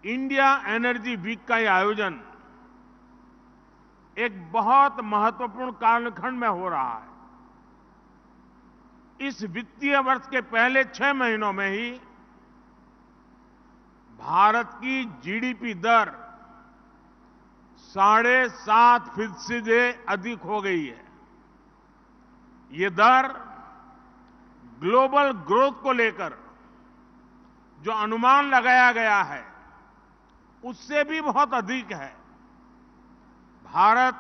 India energy week का यह आयोजन एक बहुत महत्वपूर्ण कालखंड में हो रहा है। इस वित्तीय वर्ष के पहले 6 महीनों में ही भारत की जीडीपी दर 7.5% से अधिक हो गई है। ये दर ग्लोबल ग्रोथ को लेकर जो अनुमान लगाया गया है उससे भी बहुत अधिक है। भारत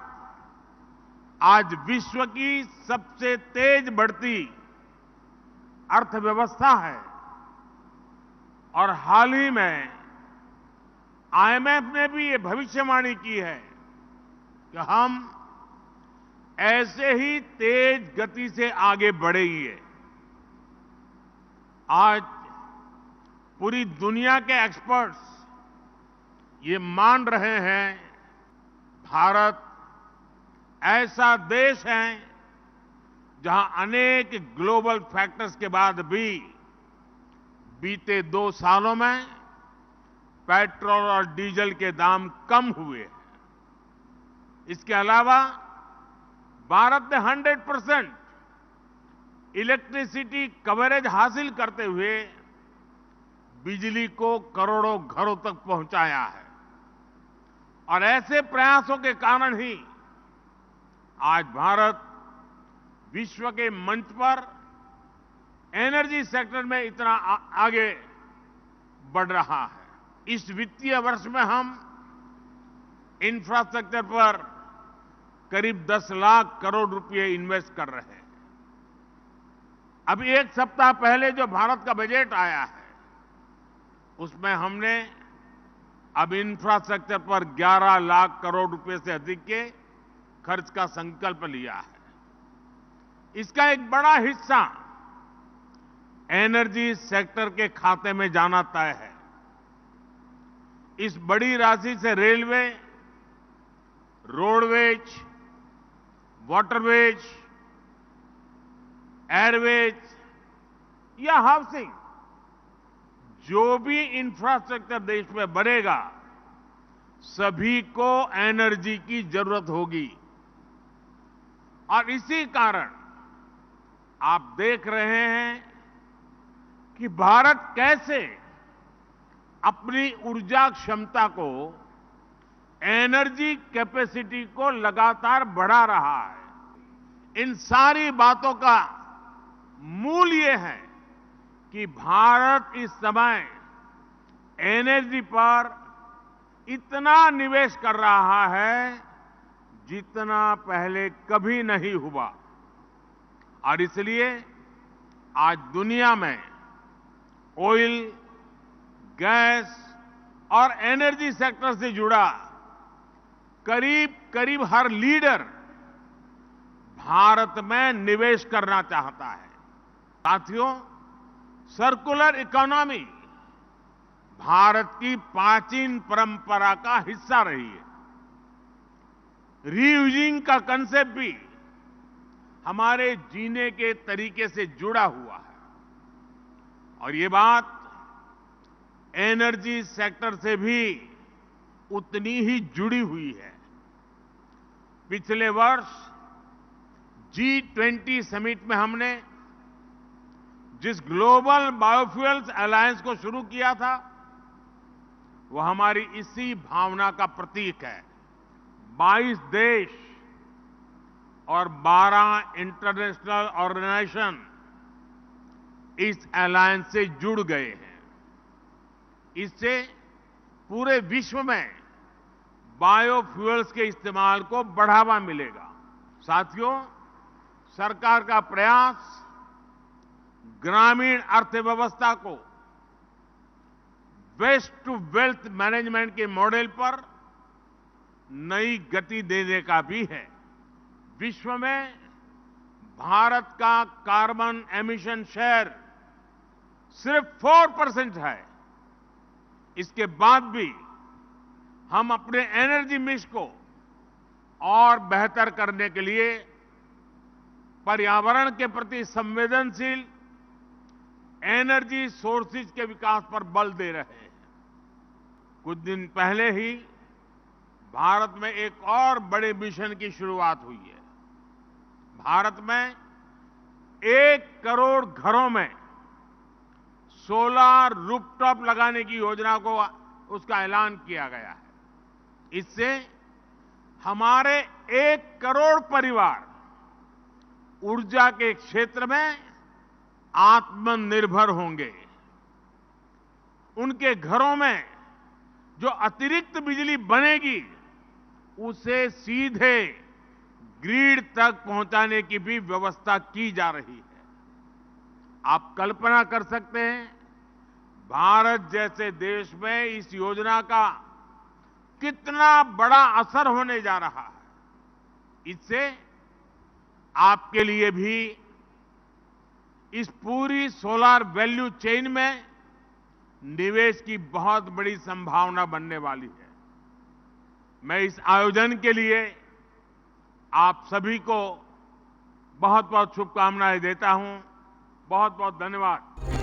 आज विश्व की सबसे तेज बढ़ती अर्थव्यवस्था है और हाल ही में आईएमएफ ने भी ये भविष्यवाणी की है कि हम ऐसे ही तेज गति से आगे बढ़ेंगे। आज पूरी दुनिया के एक्सपर्ट्स ये मान रहे हैं भारत ऐसा देश है जहां अनेक ग्लोबल फैक्टर्स के बाद भी बीते 2 सालों में पेट्रोल और डीजल के दाम कम हुए हैं। इसके अलावा भारत ने 100% इलेक्ट्रिसिटी कवरेज हासिल करते हुए बिजली को करोड़ों घरों तक पहुंचाया है और ऐसे प्रयासों के कारण ही आज भारत विश्व के मंच पर एनर्जी सेक्टर में इतना आगे बढ़ रहा है। इस वित्तीय वर्ष में हम इंफ्रास्ट्रक्चर पर करीब 10 लाख करोड़ रुपए इन्वेस्ट कर रहे हैं। अभी एक सप्ताह पहले जो भारत का बजट आया है उसमें हमने अब इंफ्रास्ट्रक्चर पर 11 लाख करोड़ रुपए से अधिक के खर्च का संकल्प लिया है। इसका एक बड़ा हिस्सा एनर्जी सेक्टर के खाते में जाना तय है। इस बड़ी राशि से रेलवे, रोडवेज, वाटरवेज, एयरवेज या हाउसिंग, जो भी इंफ्रास्ट्रक्चर देश में बनेगा सभी को एनर्जी की जरूरत होगी और इसी कारण आप देख रहे हैं कि भारत कैसे अपनी ऊर्जा क्षमता को, एनर्जी कैपेसिटी को लगातार बढ़ा रहा है। इन सारी बातों का मूल ये है कि भारत इस समय एनर्जी पर इतना निवेश कर रहा है जितना पहले कभी नहीं हुआ और इसलिए आज दुनिया में ऑयल, गैस और एनर्जी सेक्टर से जुड़ा करीब करीब हर लीडर भारत में निवेश करना चाहता है। साथियों, सर्कुलर इकोनॉमी भारत की प्राचीन परंपरा का हिस्सा रही है। रीयूजिंग का कंसेप्ट भी हमारे जीने के तरीके से जुड़ा हुआ है और ये बात एनर्जी सेक्टर से भी उतनी ही जुड़ी हुई है। पिछले वर्ष G20 समिट में हमने जिस ग्लोबल बायोफ्यूल्स अलायंस को शुरू किया था वो हमारी इसी भावना का प्रतीक है। 22 देश और 12 इंटरनेशनल ऑर्गेनाइजेशन इस अलायंस से जुड़ गए हैं। इससे पूरे विश्व में बायोफ्यूल्स के इस्तेमाल को बढ़ावा मिलेगा। साथियों, सरकार का प्रयास ग्रामीण अर्थव्यवस्था को वेस्ट टू वेल्थ मैनेजमेंट के मॉडल पर नई गति देने का भी है। विश्व में भारत का कार्बन एमिशन शेयर सिर्फ 4% है। इसके बाद भी हम अपने एनर्जी मिक्स को और बेहतर करने के लिए पर्यावरण के प्रति संवेदनशील एनर्जी सोर्सेज के विकास पर बल दे रहे हैं। कुछ दिन पहले ही भारत में एक और बड़े मिशन की शुरुआत हुई है। भारत में 1 करोड़ घरों में सोलर रूफटॉप लगाने की योजना को उसका ऐलान किया गया है। इससे हमारे 1 करोड़ परिवार ऊर्जा के क्षेत्र में आत्मनिर्भर होंगे। उनके घरों में जो अतिरिक्त बिजली बनेगी उसे सीधे ग्रिड तक पहुंचाने की भी व्यवस्था की जा रही है। आप कल्पना कर सकते हैं भारत जैसे देश में इस योजना का कितना बड़ा असर होने जा रहा है। इससे आपके लिए भी इस पूरी सोलर वैल्यू चेन में निवेश की बहुत बड़ी संभावना बनने वाली है। मैं इस आयोजन के लिए आप सभी को बहुत बहुत शुभकामनाएं देता हूं। बहुत बहुत धन्यवाद।